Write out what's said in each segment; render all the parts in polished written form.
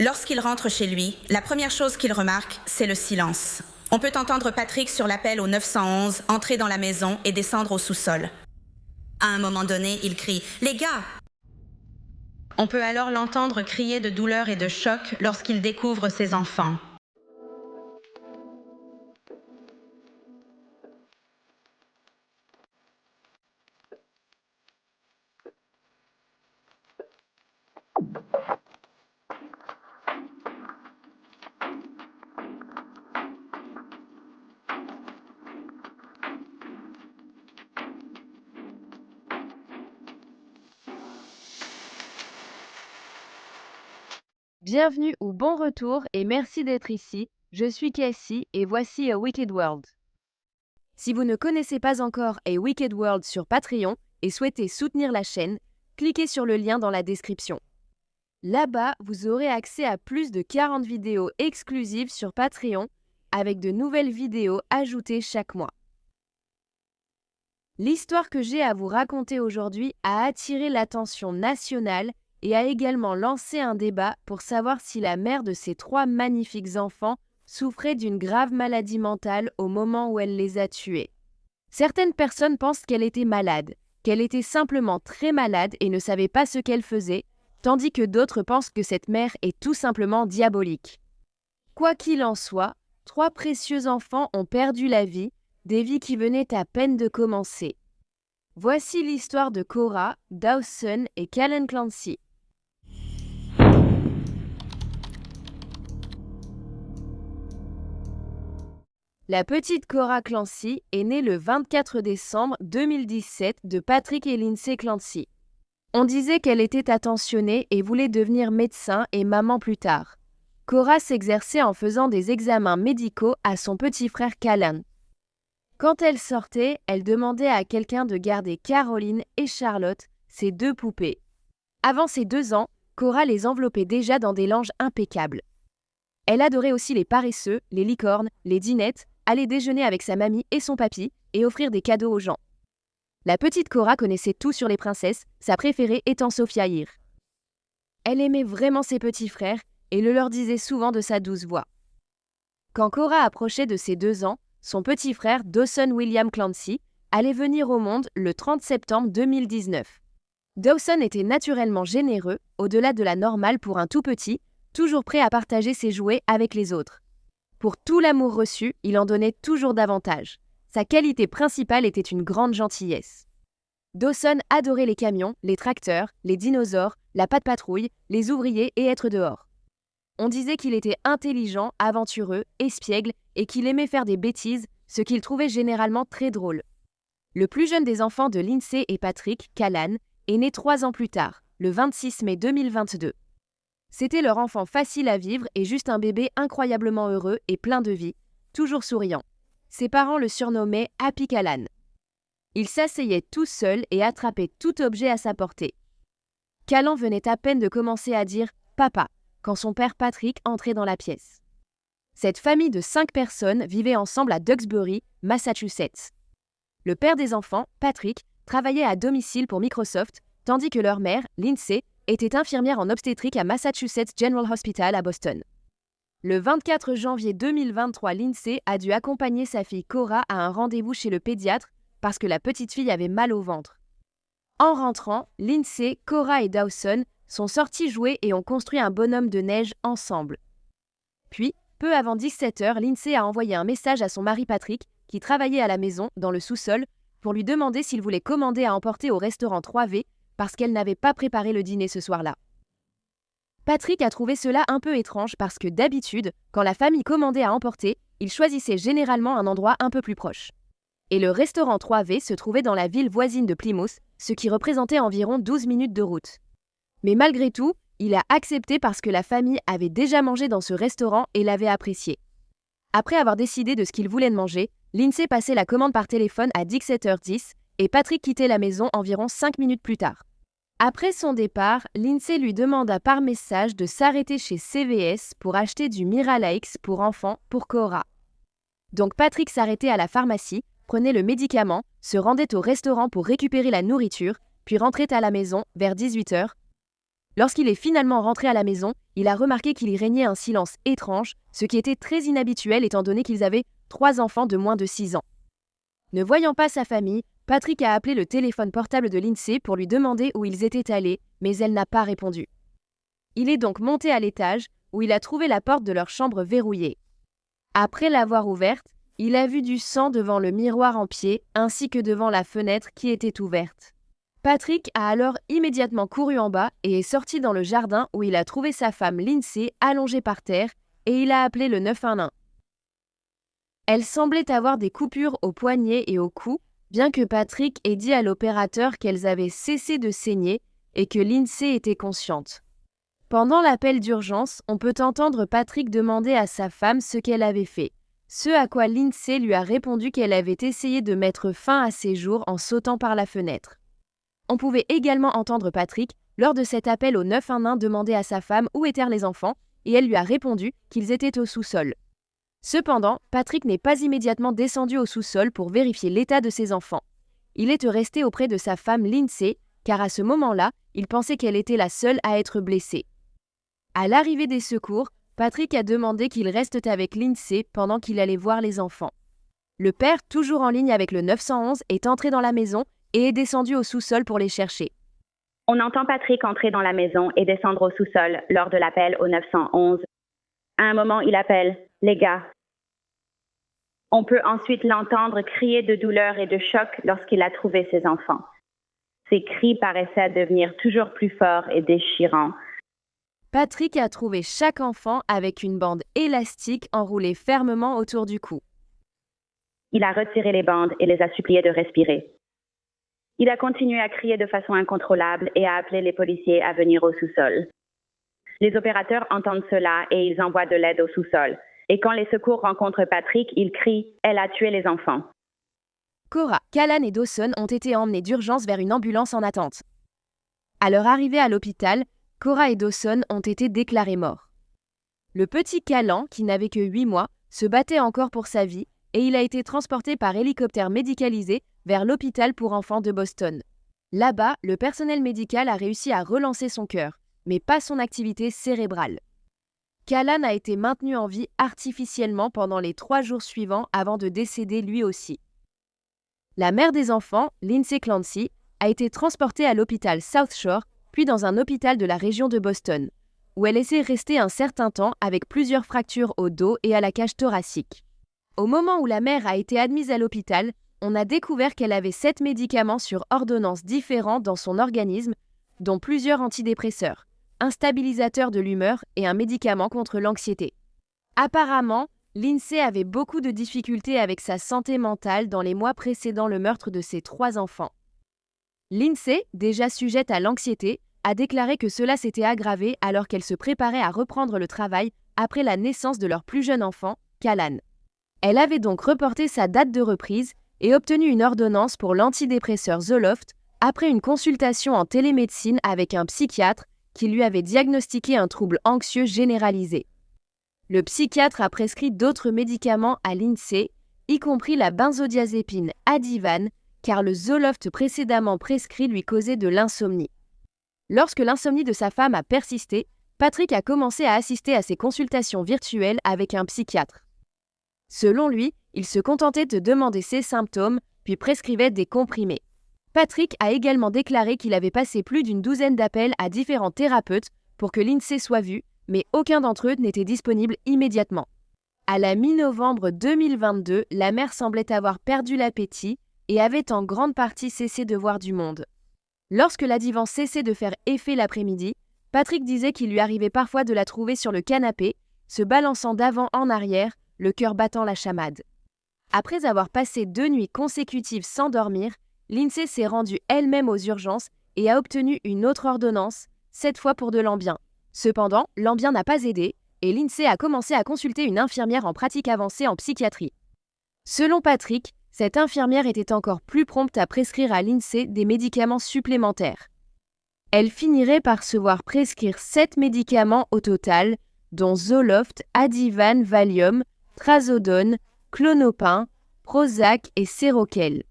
Lorsqu'il rentre chez lui, la première chose qu'il remarque, c'est le silence. On peut entendre Patrick sur l'appel au 911 entrer dans la maison et descendre au sous-sol. À un moment donné, il crie « Les gars !» On peut alors l'entendre crier de douleur et de choc lorsqu'il découvre ses enfants. Bienvenue ou bon retour et merci d'être ici. Je suis Cassie et voici A Wicked World. Si vous ne connaissez pas encore A Wicked World sur Patreon et souhaitez soutenir la chaîne, cliquez sur le lien dans la description. Là-bas, vous aurez accès à plus de 40 vidéos exclusives sur Patreon avec de nouvelles vidéos ajoutées chaque mois. L'histoire que j'ai à vous raconter aujourd'hui a attiré l'attention nationale et a également lancé un débat pour savoir si la mère de ces 3 magnifiques enfants souffrait d'une grave maladie mentale au moment où elle les a tués. Certaines personnes pensent qu'elle était malade, qu'elle était simplement très malade et ne savait pas ce qu'elle faisait, tandis que d'autres pensent que cette mère est tout simplement diabolique. Quoi qu'il en soit, 3 précieux enfants ont perdu la vie, des vies qui venaient à peine de commencer. Voici l'histoire de Cora, Dawson et Callan Clancy. La petite Cora Clancy est née le 24 décembre 2017 de Patrick et Lindsay Clancy. On disait qu'elle était attentionnée et voulait devenir médecin et maman plus tard. Cora s'exerçait en faisant des examens médicaux à son petit frère Callan. Quand elle sortait, elle demandait à quelqu'un de garder Caroline et Charlotte, ses 2 poupées. Avant ses 2 ans, Cora les enveloppait déjà dans des langes impeccables. Elle adorait aussi les paresseux, les licornes, les dinettes, aller déjeuner avec sa mamie et son papy et offrir des cadeaux aux gens. La petite Cora connaissait tout sur les princesses, sa préférée étant Sophia Year. Elle aimait vraiment ses petits frères et le leur disait souvent de sa douce voix. Quand Cora approchait de ses 2 ans, son petit frère Dawson William Clancy allait venir au monde le 30 septembre 2019. Dawson était naturellement généreux, au-delà de la normale pour un tout petit, toujours prêt à partager ses jouets avec les autres. Pour tout l'amour reçu, il en donnait toujours davantage. Sa qualité principale était une grande gentillesse. Dawson adorait les camions, les tracteurs, les dinosaures, la patte-patrouille, les ouvriers et être dehors. On disait qu'il était intelligent, aventureux, espiègle et qu'il aimait faire des bêtises, ce qu'il trouvait généralement très drôle. Le plus jeune des enfants de Lindsay et Patrick, Callan, est né 3 ans plus tard, le 26 mai 2022. C'était leur enfant facile à vivre et juste un bébé incroyablement heureux et plein de vie, toujours souriant. Ses parents le surnommaient Happy Callan. Il s'asseyait tout seul et attrapait tout objet à sa portée. Callan venait à peine de commencer à dire « Papa » quand son père Patrick entrait dans la pièce. Cette famille de 5 personnes vivait ensemble à Duxbury, Massachusetts. Le père des enfants, Patrick, travaillait à domicile pour Microsoft, tandis que leur mère, Lindsay, était infirmière en obstétrique à Massachusetts General Hospital à Boston. Le 24 janvier 2023, Lindsay a dû accompagner sa fille Cora à un rendez-vous chez le pédiatre parce que la petite fille avait mal au ventre. En rentrant, Lindsay, Cora et Dawson sont sortis jouer et ont construit un bonhomme de neige ensemble. Puis, peu avant 17h, Lindsay a envoyé un message à son mari Patrick, qui travaillait à la maison, dans le sous-sol, pour lui demander s'il voulait commander à emporter au restaurant 3V parce qu'elle n'avait pas préparé le dîner ce soir-là. Patrick a trouvé cela un peu étrange parce que d'habitude, quand la famille commandait à emporter, il choisissait généralement un endroit un peu plus proche. Et le restaurant 3V se trouvait dans la ville voisine de Plymouth, ce qui représentait environ 12 minutes de route. Mais malgré tout, il a accepté parce que la famille avait déjà mangé dans ce restaurant et l'avait apprécié. Après avoir décidé de ce qu'il voulait manger, Lindsay passait la commande par téléphone à 17h10 et Patrick quittait la maison environ 5 minutes plus tard. Après son départ, Lindsay lui demanda par message de s'arrêter chez CVS pour acheter du Miralax pour enfants pour Cora. Donc Patrick s'arrêtait à la pharmacie, prenait le médicament, se rendait au restaurant pour récupérer la nourriture, puis rentrait à la maison vers 18h. Lorsqu'il est finalement rentré à la maison, il a remarqué qu'il y régnait un silence étrange, ce qui était très inhabituel étant donné qu'ils avaient 3 enfants de moins de 6 ans. Ne voyant pas sa famille, Patrick a appelé le téléphone portable de Lindsay pour lui demander où ils étaient allés, mais elle n'a pas répondu. Il est donc monté à l'étage, où il a trouvé la porte de leur chambre verrouillée. Après l'avoir ouverte, il a vu du sang devant le miroir en pied, ainsi que devant la fenêtre qui était ouverte. Patrick a alors immédiatement couru en bas et est sorti dans le jardin où il a trouvé sa femme Lindsay allongée par terre et il a appelé le 911. Elle semblait avoir des coupures aux poignets et au cou, bien que Patrick ait dit à l'opérateur qu'elles avaient cessé de saigner et que Lindsay était consciente. Pendant l'appel d'urgence, on peut entendre Patrick demander à sa femme ce qu'elle avait fait, ce à quoi Lindsay lui a répondu qu'elle avait essayé de mettre fin à ses jours en sautant par la fenêtre. On pouvait également entendre Patrick, lors de cet appel au 911, demander à sa femme où étaient les enfants, et elle lui a répondu qu'ils étaient au sous-sol. Cependant, Patrick n'est pas immédiatement descendu au sous-sol pour vérifier l'état de ses enfants. Il est resté auprès de sa femme Lindsay, car à ce moment-là, il pensait qu'elle était la seule à être blessée. À l'arrivée des secours, Patrick a demandé qu'il reste avec Lindsay pendant qu'il allait voir les enfants. Le père, toujours en ligne avec le 911, est entré dans la maison et est descendu au sous-sol pour les chercher. On entend Patrick entrer dans la maison et descendre au sous-sol lors de l'appel au 911. À un moment, il appelle « Les gars ». On peut ensuite l'entendre crier de douleur et de choc lorsqu'il a trouvé ses enfants. Ses cris paraissaient devenir toujours plus forts et déchirants. Patrick a trouvé chaque enfant avec une bande élastique enroulée fermement autour du cou. Il a retiré les bandes et les a suppliés de respirer. Il a continué à crier de façon incontrôlable et a appelé les policiers à venir au sous-sol. Les opérateurs entendent cela et ils envoient de l'aide au sous-sol. Et quand les secours rencontrent Patrick, ils crient « Elle a tué les enfants ». Cora, Callan et Dawson ont été emmenés d'urgence vers une ambulance en attente. À leur arrivée à l'hôpital, Cora et Dawson ont été déclarés morts. Le petit Callan, qui n'avait que 8 mois, se battait encore pour sa vie et il a été transporté par hélicoptère médicalisé vers l'hôpital pour enfants de Boston. Là-bas, le personnel médical a réussi à relancer son cœur, mais pas son activité cérébrale. Callan a été maintenu en vie artificiellement pendant les 3 jours suivants avant de décéder lui aussi. La mère des enfants, Lindsay Clancy, a été transportée à l'hôpital South Shore, puis dans un hôpital de la région de Boston, où elle est restée un certain temps avec plusieurs fractures au dos et à la cage thoracique. Au moment où la mère a été admise à l'hôpital, on a découvert qu'elle avait 7 médicaments sur ordonnance différents dans son organisme, dont plusieurs antidépresseurs, un stabilisateur de l'humeur et un médicament contre l'anxiété. Apparemment, Lindsay avait beaucoup de difficultés avec sa santé mentale dans les mois précédant le meurtre de ses 3 enfants. Lindsay, déjà sujette à l'anxiété, a déclaré que cela s'était aggravé alors qu'elle se préparait à reprendre le travail après la naissance de leur plus jeune enfant, Callan. Elle avait donc reporté sa date de reprise et obtenu une ordonnance pour l'antidépresseur Zoloft après une consultation en télémédecine avec un psychiatre qui lui avait diagnostiqué un trouble anxieux généralisé. Le psychiatre a prescrit d'autres médicaments à Lindsay, y compris la benzodiazépine Ativan, car le Zoloft précédemment prescrit lui causait de l'insomnie. Lorsque l'insomnie de sa femme a persisté, Patrick a commencé à assister à ses consultations virtuelles avec un psychiatre. Selon lui, il se contentait de demander ses symptômes, puis prescrivait des comprimés. Patrick a également déclaré qu'il avait passé plus d'une douzaine d'appels à différents thérapeutes pour que Lindsay soit vue, mais aucun d'entre eux n'était disponible immédiatement. À la mi-novembre 2022, la mère semblait avoir perdu l'appétit et avait en grande partie cessé de voir du monde. Lorsque l'Ativan cessait de faire effet l'après-midi, Patrick disait qu'il lui arrivait parfois de la trouver sur le canapé, se balançant d'avant en arrière, le cœur battant la chamade. Après avoir passé 2 nuits consécutives sans dormir, Lindsay s'est rendue elle-même aux urgences et a obtenu une autre ordonnance, cette fois pour de l'Ambien. Cependant, l'Ambien n'a pas aidé et Lindsay a commencé à consulter une infirmière en pratique avancée en psychiatrie. Selon Patrick, cette infirmière était encore plus prompte à prescrire à Lindsay des médicaments supplémentaires. Elle finirait par se voir prescrire 7 médicaments au total, dont Zoloft, Ativan, Valium, Trazodone, Klonopin, Prozac et Seroquel.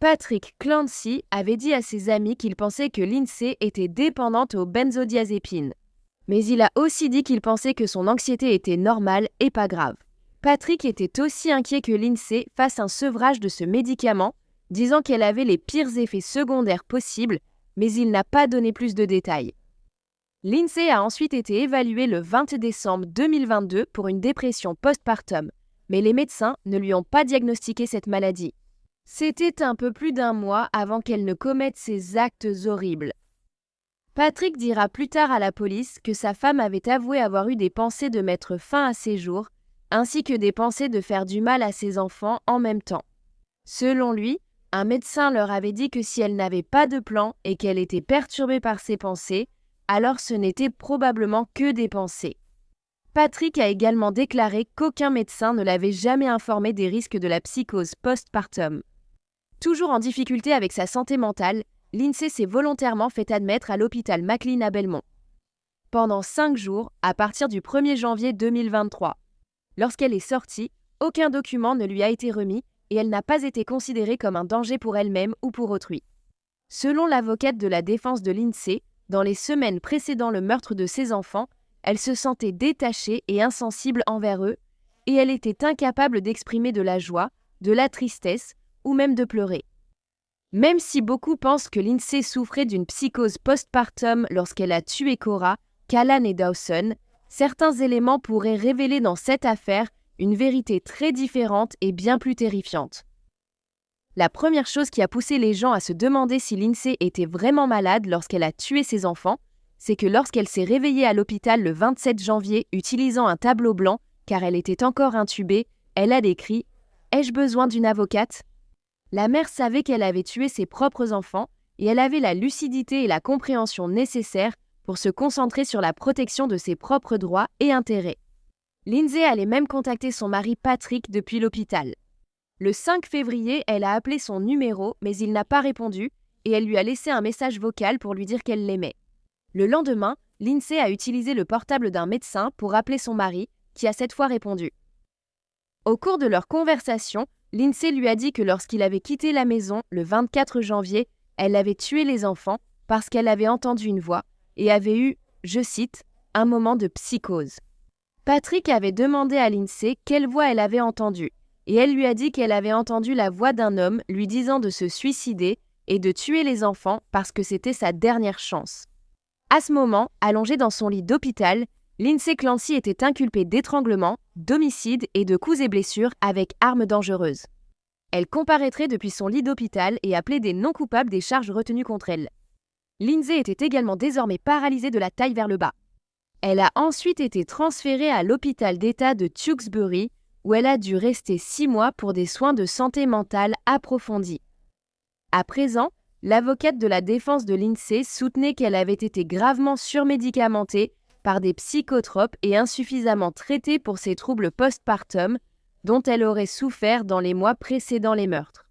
Patrick Clancy avait dit à ses amis qu'il pensait que Lindsay était dépendante aux benzodiazépines. Mais il a aussi dit qu'il pensait que son anxiété était normale et pas grave. Patrick était aussi inquiet que Lindsay fasse un sevrage de ce médicament, disant qu'elle avait les pires effets secondaires possibles, mais il n'a pas donné plus de détails. Lindsay a ensuite été évaluée le 20 décembre 2022 pour une dépression postpartum, mais les médecins ne lui ont pas diagnostiqué cette maladie. C'était un peu plus d'un mois avant qu'elle ne commette ces actes horribles. Patrick dira plus tard à la police que sa femme avait avoué avoir eu des pensées de mettre fin à ses jours, ainsi que des pensées de faire du mal à ses enfants en même temps. Selon lui, un médecin leur avait dit que si elle n'avait pas de plan et qu'elle était perturbée par ses pensées, alors ce n'était probablement que des pensées. Patrick a également déclaré qu'aucun médecin ne l'avait jamais informé des risques de la psychose postpartum. Toujours en difficulté avec sa santé mentale, Lindsay s'est volontairement fait admettre à l'hôpital McLean à Belmont. Pendant 5 jours, à partir du 1er janvier 2023. Lorsqu'elle est sortie, aucun document ne lui a été remis et elle n'a pas été considérée comme un danger pour elle-même ou pour autrui. Selon l'avocate de la défense de Lindsay, dans les semaines précédant le meurtre de ses enfants, elle se sentait détachée et insensible envers eux, et elle était incapable d'exprimer de la joie, de la tristesse ou même de pleurer. Même si beaucoup pensent que Lindsay souffrait d'une psychose postpartum lorsqu'elle a tué Cora, Callan et Dawson, certains éléments pourraient révéler dans cette affaire une vérité très différente et bien plus terrifiante. La première chose qui a poussé les gens à se demander si Lindsay était vraiment malade lorsqu'elle a tué ses enfants, c'est que lorsqu'elle s'est réveillée à l'hôpital le 27 janvier utilisant un tableau blanc, car elle était encore intubée, elle a décrit « Ai-je besoin d'une avocate ?» La mère savait qu'elle avait tué ses propres enfants et elle avait la lucidité et la compréhension nécessaires pour se concentrer sur la protection de ses propres droits et intérêts. Lindsay allait même contacter son mari Patrick depuis l'hôpital. Le 5 février, elle a appelé son numéro, mais il n'a pas répondu et elle lui a laissé un message vocal pour lui dire qu'elle l'aimait. Le lendemain, Lindsay a utilisé le portable d'un médecin pour appeler son mari, qui a cette fois répondu. Au cours de leur conversation, Lindsay lui a dit que lorsqu'il avait quitté la maison le 24 janvier, elle avait tué les enfants parce qu'elle avait entendu une voix et avait eu, je cite, un moment de psychose. Patrick avait demandé à Lindsay quelle voix elle avait entendue et elle lui a dit qu'elle avait entendu la voix d'un homme lui disant de se suicider et de tuer les enfants parce que c'était sa dernière chance. À ce moment, allongée dans son lit d'hôpital, Lindsay Clancy était inculpée d'étranglement, d'homicide et de coups et blessures avec armes dangereuses. Elle comparaîtrait depuis son lit d'hôpital et a plaidé non coupable des charges retenues contre elle. Lindsay était également désormais paralysée de la taille vers le bas. Elle a ensuite été transférée à l'hôpital d'État de Tewksbury, où elle a dû rester 6 mois pour des soins de santé mentale approfondis. À présent, l'avocate de la défense de Lindsay soutenait qu'elle avait été gravement surmédicamentée par des psychotropes et insuffisamment traitée pour ses troubles postpartum dont elle aurait souffert dans les mois précédant les meurtres.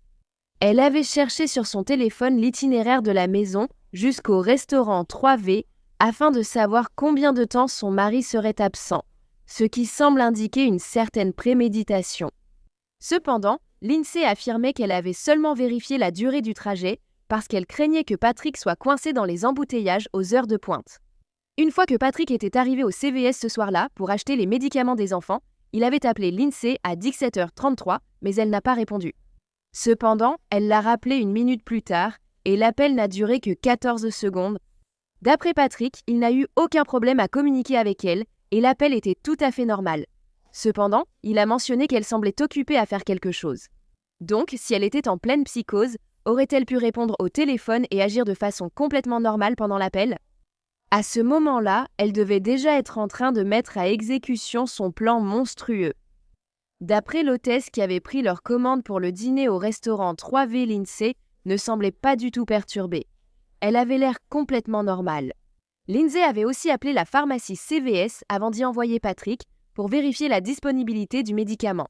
Elle avait cherché sur son téléphone l'itinéraire de la maison jusqu'au restaurant 3V afin de savoir combien de temps son mari serait absent, ce qui semble indiquer une certaine préméditation. Cependant, Lindsay affirmait qu'elle avait seulement vérifié la durée du trajet parce qu'elle craignait que Patrick soit coincé dans les embouteillages aux heures de pointe. Une fois que Patrick était arrivé au CVS ce soir-là pour acheter les médicaments des enfants, il avait appelé Lindsay à 17h33, mais elle n'a pas répondu. Cependant, elle l'a rappelé une minute plus tard et l'appel n'a duré que 14 secondes. D'après Patrick, il n'a eu aucun problème à communiquer avec elle et l'appel était tout à fait normal. Cependant, il a mentionné qu'elle semblait occupée à faire quelque chose. Donc, si elle était en pleine psychose, aurait-elle pu répondre au téléphone et agir de façon complètement normale pendant l'appel ? À ce moment-là, elle devait déjà être en train de mettre à exécution son plan monstrueux. D'après l'hôtesse qui avait pris leur commande pour le dîner au restaurant 3V, Lindsay ne semblait pas du tout perturbée. Elle avait l'air complètement normale. Lindsay avait aussi appelé la pharmacie CVS avant d'y envoyer Patrick pour vérifier la disponibilité du médicament.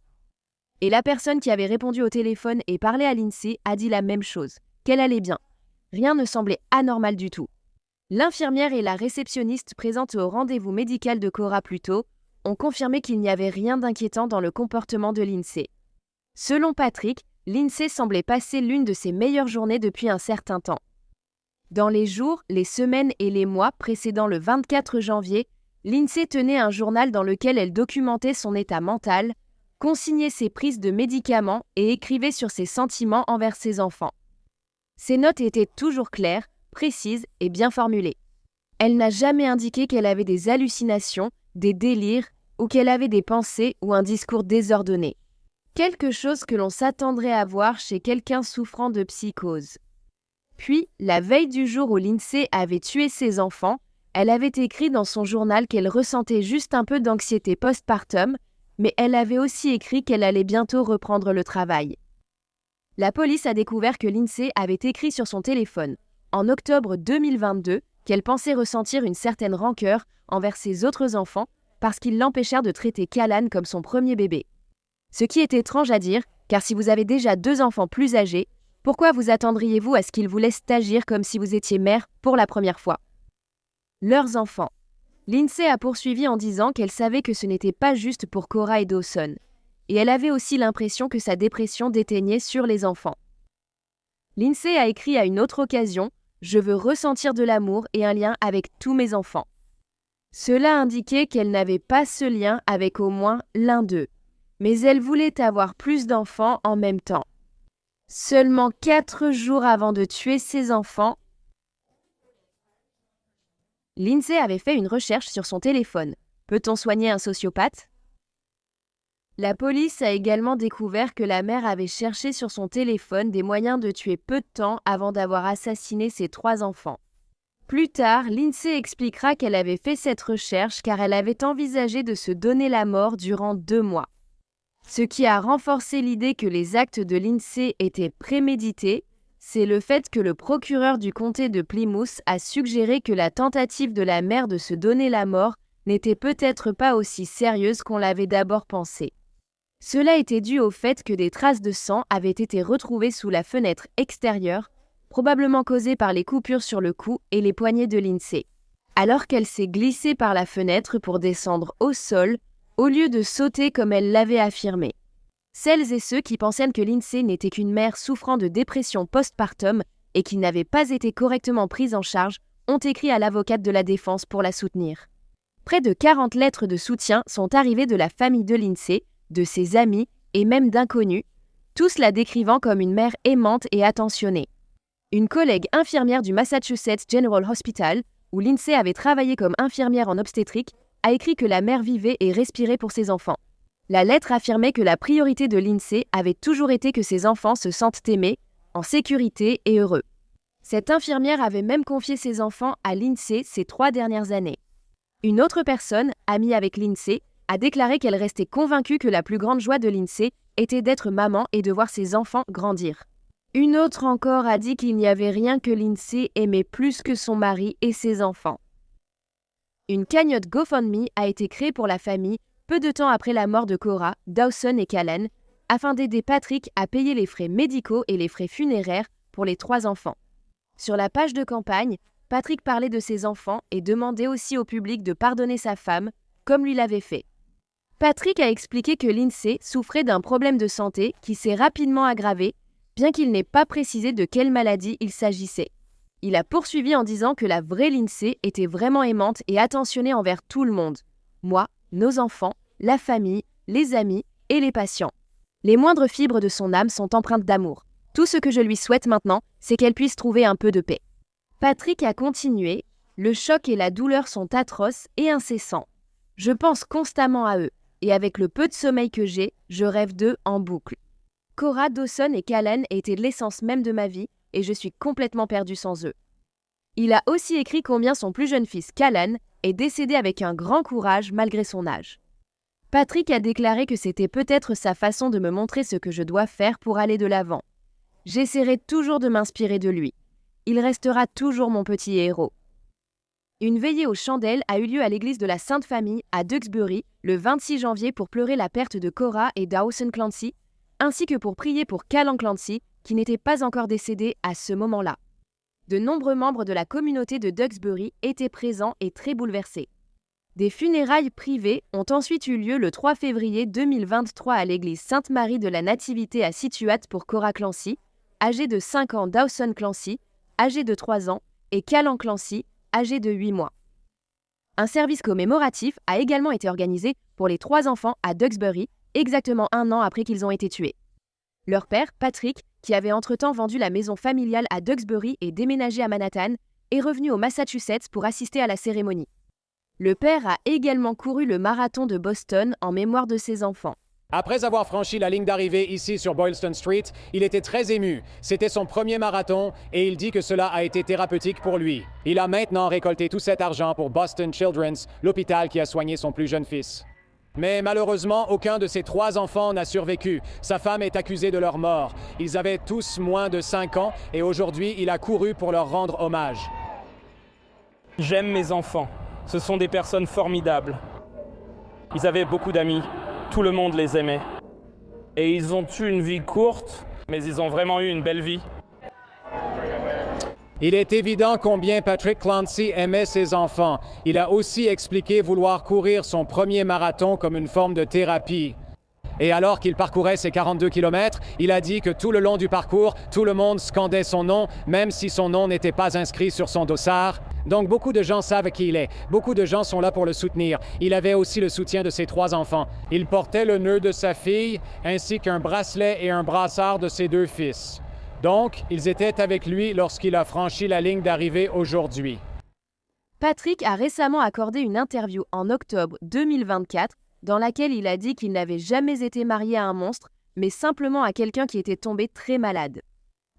Et la personne qui avait répondu au téléphone et parlé à Lindsay a dit la même chose, qu'elle allait bien. Rien ne semblait anormal du tout. L'infirmière et la réceptionniste présentes au rendez-vous médical de Cora plus tôt ont confirmé qu'il n'y avait rien d'inquiétant dans le comportement de Lindsay. Selon Patrick, Lindsay semblait passer l'une de ses meilleures journées depuis un certain temps. Dans les jours, les semaines et les mois précédant le 24 janvier, Lindsay tenait un journal dans lequel elle documentait son état mental, consignait ses prises de médicaments et écrivait sur ses sentiments envers ses enfants. Ses notes étaient toujours claires, précises et bien formulées. Elle n'a jamais indiqué qu'elle avait des hallucinations, des délires ou qu'elle avait des pensées ou un discours désordonné. Quelque chose que l'on s'attendrait à voir chez quelqu'un souffrant de psychose. Puis, la veille du jour où Lindsay avait tué ses enfants, elle avait écrit dans son journal qu'elle ressentait juste un peu d'anxiété postpartum, mais elle avait aussi écrit qu'elle allait bientôt reprendre le travail. La police a découvert que Lindsay avait écrit sur son téléphone, en octobre 2022, qu'elle pensait ressentir une certaine rancœur envers ses autres enfants parce qu'ils l'empêchèrent de traiter Callan comme son premier bébé. Ce qui est étrange à dire, car si vous avez déjà 2 enfants plus âgés, pourquoi vous attendriez-vous à ce qu'ils vous laissent agir comme si vous étiez mère pour la première fois? Leurs enfants. Lindsay a poursuivi en disant qu'elle savait que ce n'était pas juste pour Cora et Dawson, et elle avait aussi l'impression que sa dépression déteignait sur les enfants. Lindsay a écrit à une autre occasion « Je veux ressentir de l'amour et un lien avec tous mes enfants ». Cela indiquait qu'elle n'avait pas ce lien avec au moins l'un d'eux, mais elle voulait avoir plus d'enfants en même temps. Seulement 4 jours avant de tuer ses enfants, Lindsay avait fait une recherche sur son téléphone. Peut-on soigner un sociopathe? La police a également découvert que la mère avait cherché sur son téléphone des moyens de tuer peu de temps avant d'avoir assassiné ses 3 enfants. Plus tard, Lindsay expliquera qu'elle avait fait cette recherche car elle avait envisagé de se donner la mort durant 2 mois. Ce qui a renforcé l'idée que les actes de Lindsay étaient prémédités, c'est le fait que le procureur du comté de Plymouth a suggéré que la tentative de la mère de se donner la mort n'était peut-être pas aussi sérieuse qu'on l'avait d'abord pensé. Cela était dû au fait que des traces de sang avaient été retrouvées sous la fenêtre extérieure, probablement causées par les coupures sur le cou et les poignets de Lindsay, alors qu'elle s'est glissée par la fenêtre pour descendre au sol, au lieu de sauter comme elle l'avait affirmé. Celles et ceux qui pensaient que Lindsay n'était qu'une mère souffrant de dépression postpartum et qui n'avait pas été correctement prise en charge ont écrit à l'avocate de la défense pour la soutenir. Près de 40 lettres de soutien sont arrivées de la famille de Lindsay, de ses amis et même d'inconnus, tous la décrivant comme une mère aimante et attentionnée. Une collègue infirmière du Massachusetts General Hospital, où Lindsay avait travaillé comme infirmière en obstétrique, a écrit que la mère vivait et respirait pour ses enfants. La lettre affirmait que la priorité de Lindsay avait toujours été que ses enfants se sentent aimés, en sécurité et heureux. Cette infirmière avait même confié ses enfants à Lindsay ces 3 dernières années. Une autre personne, amie avec Lindsay, a déclaré qu'elle restait convaincue que la plus grande joie de Lindsay était d'être maman et de voir ses enfants grandir. Une autre encore a dit qu'il n'y avait rien que Lindsay aimait plus que son mari et ses enfants. Une cagnotte GoFundMe a été créée pour la famille peu de temps après la mort de Cora, Dawson et Callan, afin d'aider Patrick à payer les frais médicaux et les frais funéraires pour les 3 enfants. Sur la page de campagne, Patrick parlait de ses enfants et demandait aussi au public de pardonner sa femme, comme lui l'avait fait. Patrick a expliqué que Lindsay souffrait d'un problème de santé qui s'est rapidement aggravé, bien qu'il n'ait pas précisé de quelle maladie il s'agissait. Il a poursuivi en disant que la vraie Lindsay était vraiment aimante et attentionnée envers tout le monde. Moi, nos enfants, la famille, les amis et les patients. Les moindres fibres de son âme sont empreintes d'amour. Tout ce que je lui souhaite maintenant, c'est qu'elle puisse trouver un peu de paix. Patrick a continué. Le choc et la douleur sont atroces et incessants. Je pense constamment à eux, et avec le peu de sommeil que j'ai, je rêve d'eux en boucle. Cora, Dawson et Callan étaient l'essence même de ma vie, et je suis complètement perdue sans eux. Il a aussi écrit combien son plus jeune fils, Callan, est décédé avec un grand courage malgré son âge. Patrick a déclaré que c'était peut-être sa façon de me montrer ce que je dois faire pour aller de l'avant. J'essaierai toujours de m'inspirer de lui. Il restera toujours mon petit héros. Une veillée aux chandelles a eu lieu à l'église de la Sainte Famille à Duxbury le 26 janvier pour pleurer la perte de Cora et Dawson Clancy, ainsi que pour prier pour Callan Clancy, qui n'était pas encore décédé à ce moment-là. De nombreux membres de la communauté de Duxbury étaient présents et très bouleversés. Des funérailles privées ont ensuite eu lieu le 3 février 2023 à l'église Sainte-Marie de la Nativité à Scituate pour Cora Clancy, âgée de 5 ans, Dawson Clancy, âgé de 3 ans, et Callan Clancy, âgé de 8 mois. Un service commémoratif a également été organisé pour les 3 enfants à Duxbury, exactement 1 an après qu'ils ont été tués. Leur père, Patrick, qui avait entre-temps vendu la maison familiale à Duxbury et déménagé à Manhattan, est revenu au Massachusetts pour assister à la cérémonie. Le père a également couru le marathon de Boston en mémoire de ses enfants. Après avoir franchi la ligne d'arrivée ici sur Boylston Street, il était très ému. C'était son premier marathon et il dit que cela a été thérapeutique pour lui. Il a maintenant récolté tout cet argent pour Boston Children's, l'hôpital qui a soigné son plus jeune fils. Mais malheureusement, aucun de ses 3 enfants n'a survécu. Sa femme est accusée de leur mort. Ils avaient tous moins de 5 ans et aujourd'hui, il a couru pour leur rendre hommage. J'aime mes enfants. Ce sont des personnes formidables. Ils avaient beaucoup d'amis. Tout le monde les aimait. Et ils ont eu une vie courte, mais ils ont vraiment eu une belle vie. Il est évident combien Patrick Clancy aimait ses enfants. Il a aussi expliqué vouloir courir son premier marathon comme une forme de thérapie. Et alors qu'il parcourait ses 42 km, il a dit que tout le long du parcours, tout le monde scandait son nom, même si son nom n'était pas inscrit sur son dossard. Donc beaucoup de gens savent qui il est. Beaucoup de gens sont là pour le soutenir. Il avait aussi le soutien de ses 3 enfants. Il portait le nœud de sa fille, ainsi qu'un bracelet et un brassard de ses 2 fils. Donc, ils étaient avec lui lorsqu'il a franchi la ligne d'arrivée aujourd'hui. Patrick a récemment accordé une interview en octobre 2024 dans laquelle il a dit qu'il n'avait jamais été marié à un monstre, mais simplement à quelqu'un qui était tombé très malade.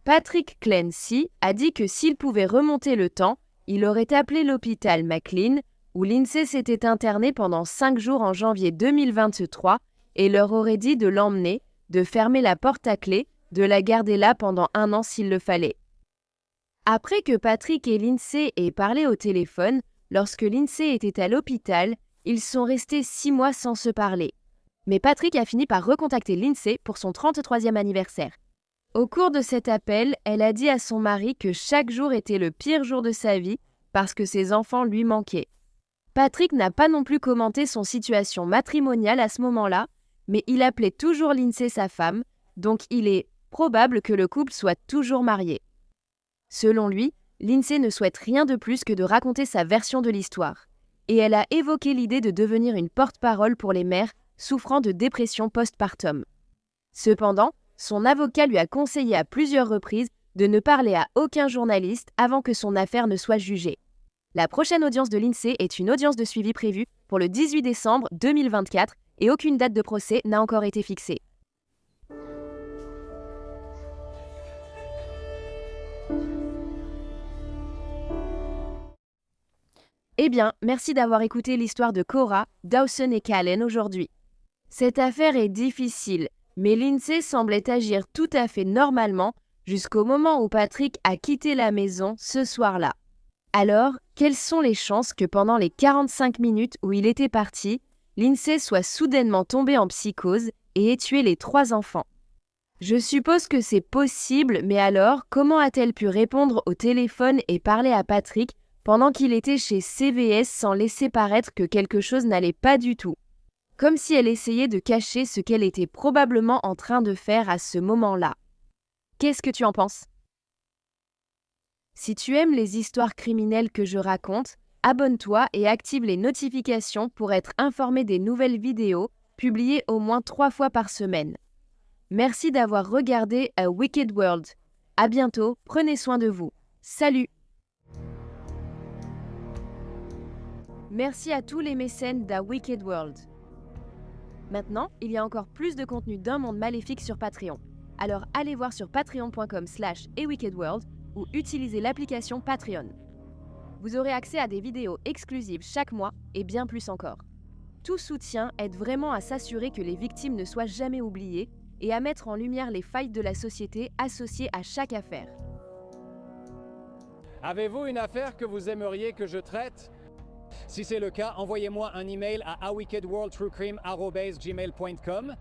Patrick Clancy a dit que s'il pouvait remonter le temps, il aurait appelé l'hôpital McLean, où Lindsay s'était internée pendant 5 jours en janvier 2023, et leur aurait dit de l'emmener, de fermer la porte à clé, de la garder là pendant 1 an s'il le fallait. Après que Patrick et Lindsay aient parlé au téléphone, lorsque Lindsay était à l'hôpital, ils sont restés 6 mois sans se parler. Mais Patrick a fini par recontacter Lindsay pour son 33e anniversaire. Au cours de cet appel, elle a dit à son mari que chaque jour était le pire jour de sa vie parce que ses enfants lui manquaient. Patrick n'a pas non plus commenté son situation matrimoniale à ce moment-là, mais il appelait toujours Lindsay sa femme, donc il est probable que le couple soit toujours marié. Selon lui, Lindsay ne souhaite rien de plus que de raconter sa version de l'histoire. Et elle a évoqué l'idée de devenir une porte-parole pour les mères souffrant de dépression postpartum. Cependant, son avocat lui a conseillé à plusieurs reprises de ne parler à aucun journaliste avant que son affaire ne soit jugée. La prochaine audience de Lindsay est une audience de suivi prévue pour le 18 décembre 2024 et aucune date de procès n'a encore été fixée. Eh bien, merci d'avoir écouté l'histoire de Cora, Dawson et Callan aujourd'hui. Cette affaire est difficile, mais Lindsay semblait agir tout à fait normalement jusqu'au moment où Patrick a quitté la maison ce soir-là. Alors, quelles sont les chances que pendant les 45 minutes où il était parti, Lindsay soit soudainement tombée en psychose et ait tué les 3 enfants? Je suppose que c'est possible, mais alors, comment a-t-elle pu répondre au téléphone et parler à Patrick pendant qu'il était chez CVS sans laisser paraître que quelque chose n'allait pas du tout? Comme si elle essayait de cacher ce qu'elle était probablement en train de faire à ce moment-là. Qu'est-ce que tu en penses? Si tu aimes les histoires criminelles que je raconte, abonne-toi et active les notifications pour être informé des nouvelles vidéos publiées au moins 3 fois par semaine. Merci d'avoir regardé A Wicked World. À bientôt, prenez soin de vous. Salut! Merci à tous les mécènes d'A Wicked World. Maintenant, il y a encore plus de contenu d'un monde maléfique sur Patreon. Alors allez voir sur patreon.com/awickedworld ou utilisez l'application Patreon. Vous aurez accès à des vidéos exclusives chaque mois et bien plus encore. Tout soutien aide vraiment à s'assurer que les victimes ne soient jamais oubliées et à mettre en lumière les failles de la société associées à chaque affaire. Avez-vous une affaire que vous aimeriez que je traite? Si c'est le cas, envoyez-moi un email à awickedworldtruecrime@gmail.com